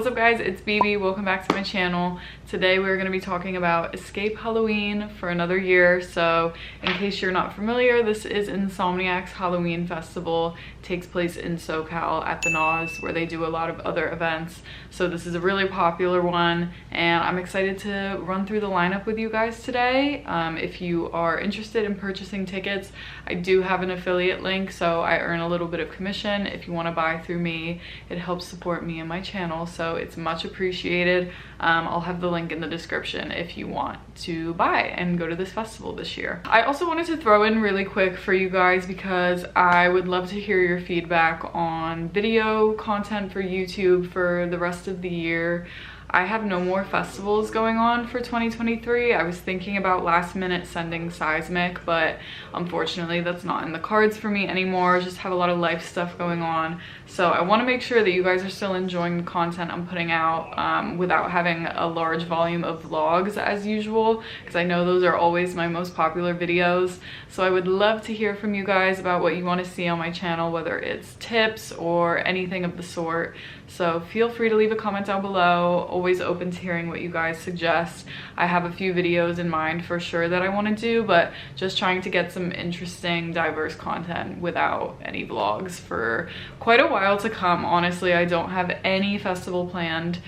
What's up guys, it's Bebe. Welcome back to my channel. Today we're going to be talking about Escape Halloween for another year. So in case you're not familiar, this is INSOMNIAC's Halloween festival. It takes place in SoCal at the NOS where they do a lot of other events. So this is a really popular one and I'm excited to run through the lineup with you guys today. If you are interested in purchasing tickets, I do have an affiliate link, so I earn a little bit of commission. If you want to buy through me, it helps support me and my channel, so it's much appreciated. I'll have the link in the description if you want to buy and go to this festival this year. I also wanted to throw in really quick for you guys because I would love to hear your feedback on video content for YouTube for the rest of the year. I have no more festivals going on for 2023. I was thinking about last minute sending Seismic, but unfortunately that's not in the cards for me anymore. Just have a lot of life stuff going on. So I want to make sure that you guys are still enjoying the content I'm putting out without having a large volume of vlogs as usual, because I know those are always my most popular videos. So I would love to hear from you guys about what you want to see on my channel, whether it's tips or anything of the sort. So feel free to leave a comment down below. Always open to hearing what you guys suggest. I have a few videos in mind for sure that I want to do, but just trying to get some interesting, diverse content without any vlogs for quite a while to come. Honestly, I don't have any festival planned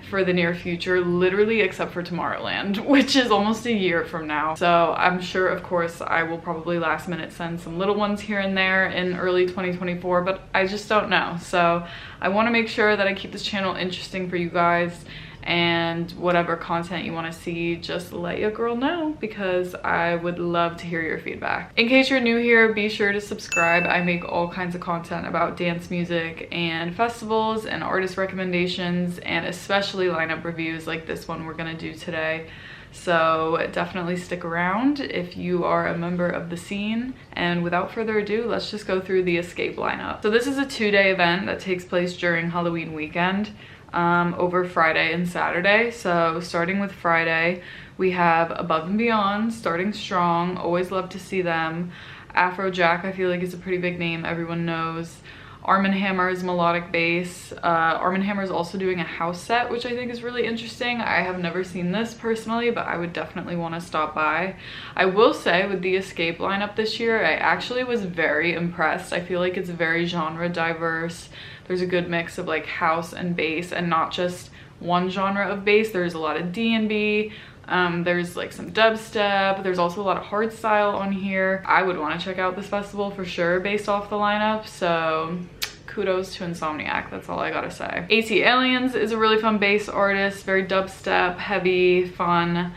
for the near future, literally except for Tomorrowland, which is almost a year from now. So I'm sure, of course, I will probably last minute send some little ones here and there in early 2024, but I just don't know. So I want to make sure that I keep this channel interesting for you guys, and whatever content you want to see, just let your girl know because I would love to hear your feedback. In case you're new here, be sure to subscribe. I make all kinds of content about dance music and festivals and artist recommendations, and especially lineup reviews like this one we're gonna do today. So definitely stick around if you are a member of the scene. And without further ado, let's just go through the Escape lineup. So this is a 2-day event that takes place during Halloween weekend. Over Friday and Saturday. So starting with Friday, we have Above and Beyond starting strong. Always love to see them. Afrojack, I feel like, is a pretty big name everyone knows. Arm & Hammer's melodic bass. Arm & Hammer is also doing a house set, which I think is really interesting. I have never seen this personally, but I would definitely want to stop by. I will say with the Escape lineup this year, I actually was very impressed. I feel like it's very genre diverse. There's a good mix of like house and bass, and not just one genre of bass. There's a lot of D&B. There's like some dubstep. There's also a lot of hardstyle on here. I would want to check out this festival for sure based off the lineup. So kudos to INSOMNIAC, that's all I gotta say. AT Aliens is a really fun bass artist, very dubstep, heavy, fun.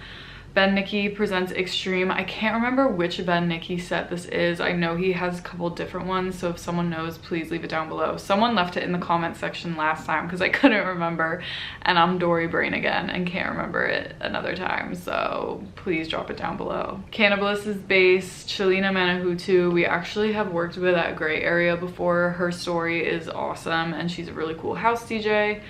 Ben Nicky presents Extreme. I can't remember which Ben Nicky set this is. I know he has a couple different ones, so if someone knows, please leave it down below. Someone left it in the comment section last time because I couldn't remember, and I'm Dory Brain again and can't remember it another time, so please drop it down below. Cannabis is bass. Chelina Manahutu, we actually have worked with at Gray Area before. Her story is awesome and she's a really cool house DJ.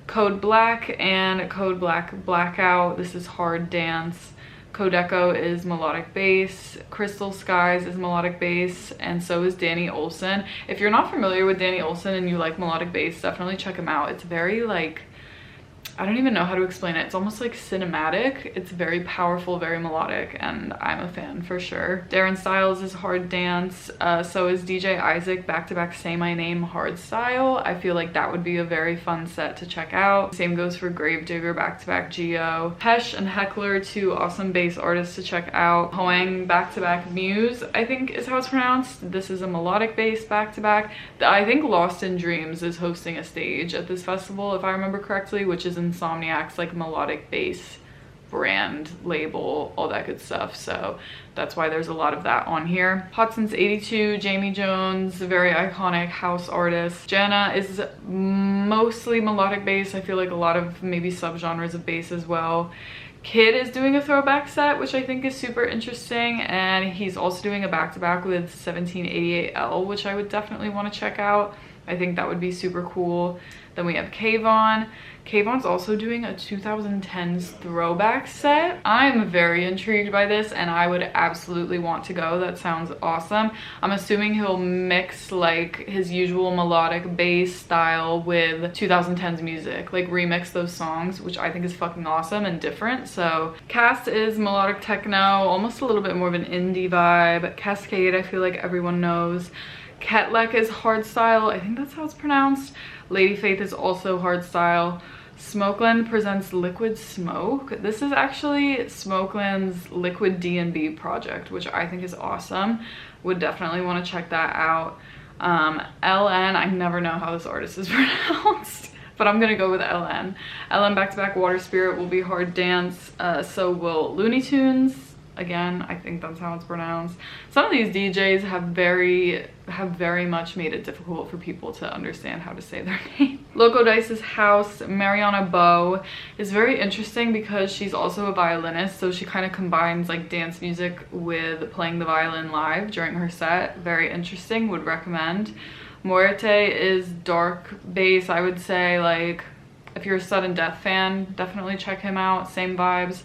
Code Black and Code Black Blackout. This is hard dance. Codeco is melodic bass. Crystal Skies is melodic bass, and so is Danny Olson. If you're not familiar with Danny Olson and you like melodic bass, definitely check him out. It's very like, I don't even know how to explain it. It's almost like cinematic. It's very powerful, very melodic, and I'm a fan for sure. Darren Styles is hard dance. So is DJ Isaac, back-to-back Say My Name hard style. I feel like that would be a very fun set to check out. Same goes for Gravedigger, back-to-back Geo. Hesh and Heckler, two awesome bass artists to check out. Hoang, back-to-back Muse, I think is how it's pronounced. This is a melodic bass back-to-back. I think Lost in Dreams is hosting a stage at this festival, if I remember correctly, which is INSOMNIAC's like melodic bass brand label, all that good stuff. So that's why there's a lot of that on here. Hot Since 82, Jamie Jones, a very iconic house artist. Jenna is mostly melodic bass. I feel like a lot of maybe subgenres of bass as well. Kid is doing a throwback set, which I think is super interesting, and he's also doing a back-to-back with 1788L, which I would definitely want to check out. I think that would be super cool. Then we have Kayvon. Kayvon's also doing a 2010s throwback set. I'm very intrigued by this and I would absolutely want to go. That sounds awesome. I'm assuming he'll mix like his usual melodic bass style with 2010s music, like remix those songs, which I think is fucking awesome and different. So Cast is melodic techno, almost a little bit more of an indie vibe. Cascade, I feel like everyone knows. Ketlek is hardstyle, I think that's how it's pronounced. Lady Faith is also hardstyle. Smokeland presents Liquid Smoke. This is actually Smokeland's Liquid D&B project, which I think is awesome. Would definitely want to check that out. LN, I never know how this artist is pronounced, but I'm gonna go with LN. LN back-to-back Water Spirit will be hard dance, so will Looney Tunes. Again, I think that's how it's pronounced. Some of these DJs have very much made it difficult for people to understand how to say their name. Loco Dice's house, Mariana Bo, is very interesting because she's also a violinist, so she kind of combines like dance music with playing the violin live during her set. Very interesting, would recommend. Muerte is dark bass, I would say. Like, if you're a Sudden Death fan, definitely check him out, same vibes.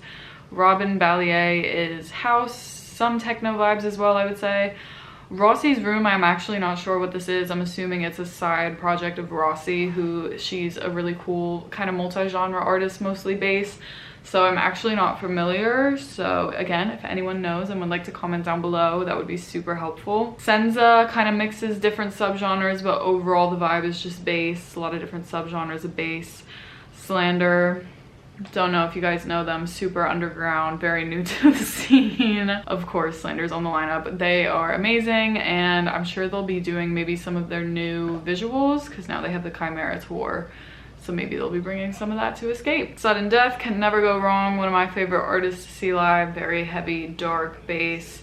Robin Ballier is house, some techno vibes as well, I would say. Rossi's Room, I'm actually not sure what this is. I'm assuming it's a side project of Rossi, who she's a really cool kind of multi-genre artist, mostly bass. So I'm actually not familiar. So again, if anyone knows and would like to comment down below, that would be super helpful. Senza kind of mixes different subgenres, but overall the vibe is just bass, a lot of different subgenres of bass. Slander, don't know if you guys know them, super underground, very new to the scene. Of course, Slander's on the lineup. They are amazing, and I'm sure they'll be doing maybe some of their new visuals because now they have the Chimera tour. So maybe they'll be bringing some of that to Escape. Sudden Death can never go wrong. One of my favorite artists to see live, very heavy, dark bass.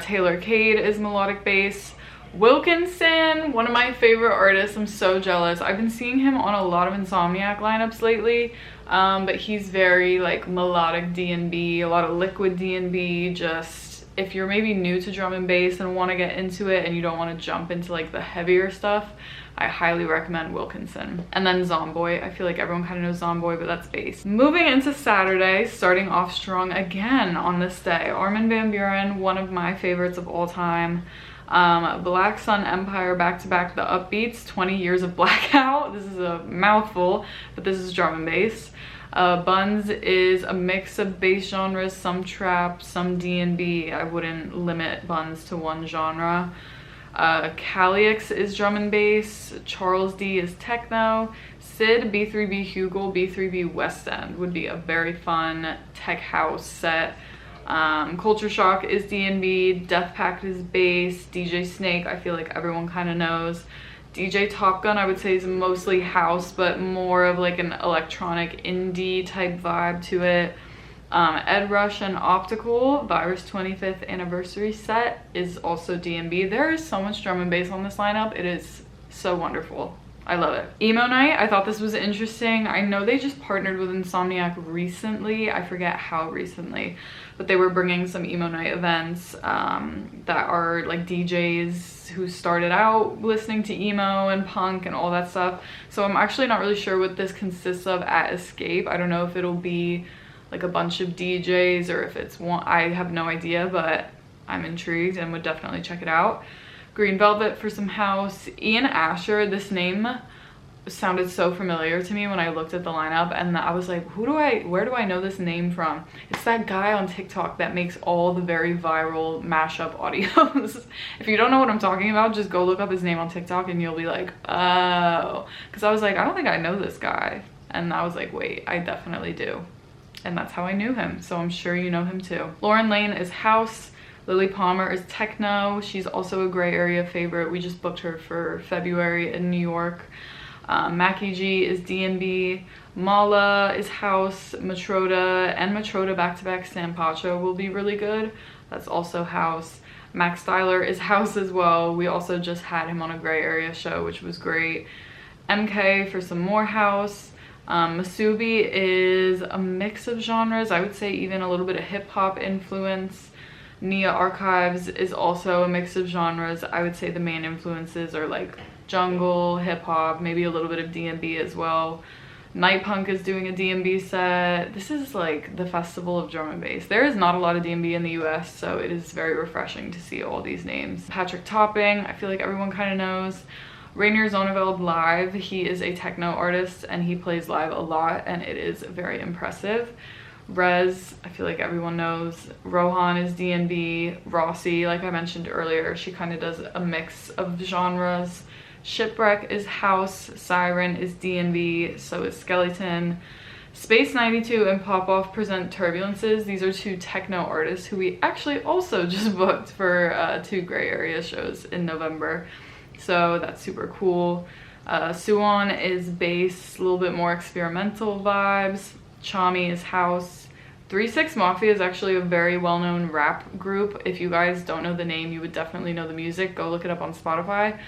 Taylor Cade is melodic bass. Wilkinson, one of my favorite artists. I'm so jealous. I've been seeing him on a lot of Insomniac lineups lately, but he's very like melodic D&B, a lot of liquid D&B. Just if you're maybe new to drum and bass and want to get into it and you don't want to jump into like the heavier stuff, I highly recommend Wilkinson. And then Zomboy, I feel like everyone kind of knows Zomboy, but that's bass. Moving into Saturday, starting off strong again on this day, Armin van Buuren, one of my favorites of all time. Black Sun Empire back-to-back the Upbeats, 20 Years of Blackout. This is a mouthful, but this is drum and bass. Buns is a mix of bass genres, some trap, some D&B. I wouldn't limit Buns to one genre. Calix is drum and bass. Charles D is techno. Sid, B3B Hugel, B3B West End would be a very fun tech house set. Culture Shock is D&B, Death Pact is bass, DJ Snake I feel like everyone kind of knows. DJ Top Gun I would say is mostly house, but more of like an electronic indie type vibe to it. Ed Rush and Optical, Virus 25th anniversary set is also D&B. There is so much drum and bass on this lineup. It is so wonderful. I love it. Emo Night, I thought this was interesting. I know they just partnered with Insomniac recently. I forget how recently, but they were bringing some Emo Night events that are like DJs who started out listening to emo and punk and all that stuff. So I'm actually not really sure what this consists of at Escape. I don't know if it'll be like a bunch of DJs or if it's one, I have no idea, but I'm intrigued and would definitely check it out. Green Velvet for some house. Ian Asher, this name sounded so familiar to me when I looked at the lineup, and I was like, where do I know this name from? It's that guy on TikTok that makes all the very viral mashup audios. If you don't know what I'm talking about, just go look up his name on TikTok and you'll be like, oh, because I was like, I don't think I know this guy, and I was like, wait, I definitely do. And that's how I knew him, so I'm sure you know him too. Lauren Lane is house. Lily Palmer is techno. She's also a gray area favorite. We just booked her for February in New York. Mackie G is D&B. Mala is house. Matroda and Matroda back-to-back Sampacho will be really good. That's also house. Max Styler is house as well. We also just had him on a gray area show, which was great. MK for some more house. Masubi is a mix of genres. I would say even a little bit of hip-hop influence. Nia Archives is also a mix of genres. I would say the main influences are like jungle, hip hop, maybe a little bit of D&B as well. Night Punk is doing a D&B set. This is like the festival of drum and bass. There is not a lot of D&B in the US, so it is very refreshing to see all these names. Patrick Topping, I feel like everyone kind of knows. Rainier Zonneveld live. He is a techno artist and he plays live a lot and it is very impressive. Rez, I feel like everyone knows. Rohan is D&B. Rossi, like I mentioned earlier, she kind of does a mix of genres. Shipwreck is house. Siren is D&B. So is Skeleton. Space 92 and Pop Off present Turbulences. These are two techno artists who we actually also just booked for 2 Gray Area shows in November. So that's super cool. Suwon is bass, a little bit more experimental vibes. Chami is house. 3-6 Mafia is actually a very well-known rap group. If you guys don't know the name, you would definitely know the music. Go look it up on Spotify.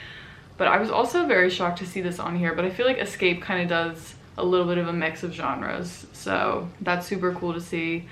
But I was also very shocked to see this on here, but I feel like Escape kind of does a little bit of a mix of genres. So that's super cool to see.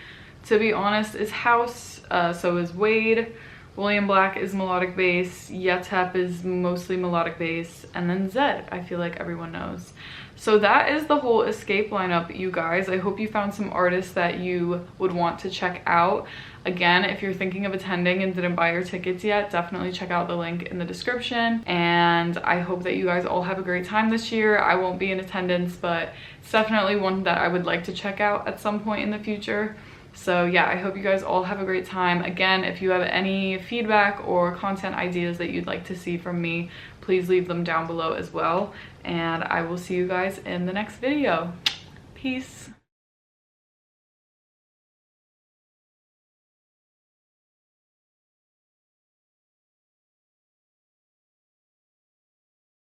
To Be Honest is house, so is Wade. William Black is melodic bass, Yetep is mostly melodic bass, and then Zed, I feel like everyone knows. So that is the whole Escape lineup, you guys. I hope you found some artists that you would want to check out. Again, if you're thinking of attending and didn't buy your tickets yet, definitely check out the link in the description. And I hope that you guys all have a great time this year. I won't be in attendance, but it's definitely one that I would like to check out at some point in the future. So yeah, I hope you guys all have a great time. Again, if you have any feedback or content ideas that you'd like to see from me, please leave them down below as well. And I will see you guys in the next video. Peace.